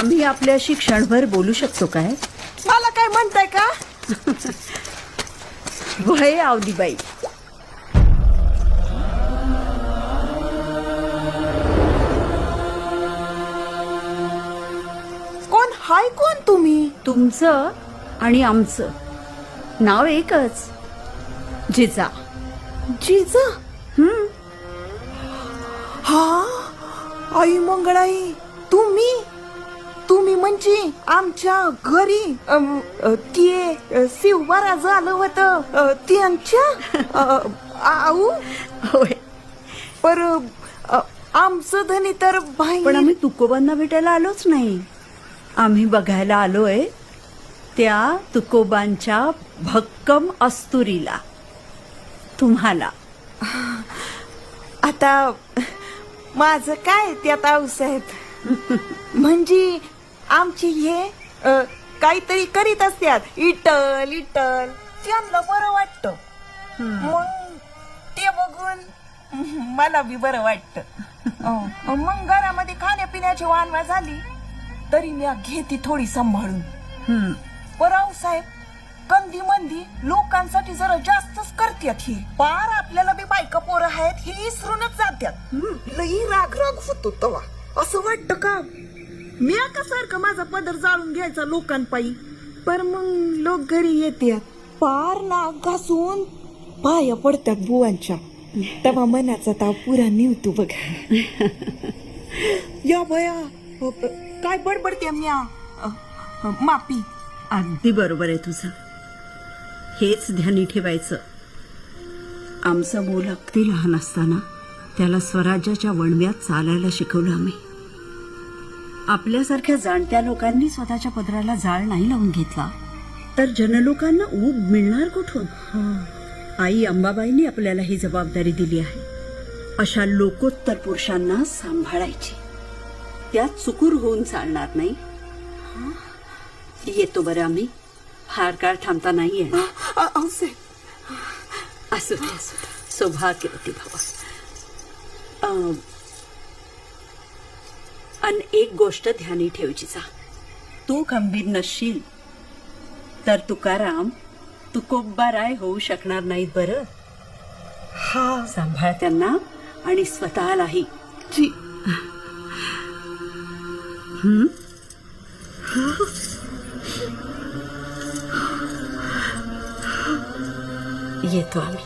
आम्ही आपल्याशी क्षणभर बोलू शकतो काय? मला काय म्हणताय का? वय आवदीबाई, कोण हाय कोण तुम्ही? तुमचं आणि आमचं नाव एकच, जिजा. जिजा? हा, आई मंगळाई, तुम्ही तुम्ही म्हणजे आमच्या घरी ते शिवबारा झालं होतं त्यांच्या आऊ. होय, पर आमचं धनी तर बाई. पण आम्ही तुकोबांना भेटायला आलोच नाही. आम्ही बघायला आलोय त्या तुकोबांच्या भक्कम अस्तुरीला, तुम्हाला. आता माझं काय त्यात आऊसाहेब, म्हणजे आमची हे काहीतरी करीत असतात, इटल इटल, त्यांना बरं वाटतं. मग ते बघून मला बी बरं वाटतं. मग घरामध्ये खाण्यापिण्याची वानवा झाली तरी मी घेते थोडी सांभाळून. पर आऊसाहेब, कंदी मंदी लोकांसाठी जरा जास्तच करतात ही. पार आपल्याला बी बायका पोरं आहेत हे विसरूनच जातात. लई राग राग होतो तवा. असं वाटतं का मी का सारखं माझा पदर जाळून घ्यायचा लोकांपायी. पर मग लोक घरी येतात, पार नाक घासून पाया पडतात बुवांच्या. तवा मनाचा ताव पुरा निवतो बघा. या बया, काय बडबडते म्या, मापी. अगदी बरोबर आहे तुझं. हेच ध्यानी ठेवायचं. आमचं मूल अगदी लहान असताना त्याला स्वराज्याच्या वणव्यात चालायला शिकवलं आम्ही. आपल्यासारख्या जाणत्या लोकांनी स्वतःच्या पदराला जाळ नाही लावून घेतला तर जनलोकांना ऊब मिळणार कुठून? आई अंबाबाईंनी आपल्याला ही जबाबदारी दिली आहे. अशा लोकोत्तर पुरुषांना सांभाळायची, त्यात चुकूर होऊन चालणार नाही. येतो बरं आम्ही, फार काळ थांबता नाहीये. असू दे असू दे, सौभाग्यवती भव. अन एक गोष्ट ध्यानी ठेवायचीचा, तू खंबीर नसशील तर तुकाराम तुकोबाराय होऊ शकणार नाहीत बरं. हा, सांभाळ त्यांना आणि स्वतःलाही. जी. येतो आम्ही.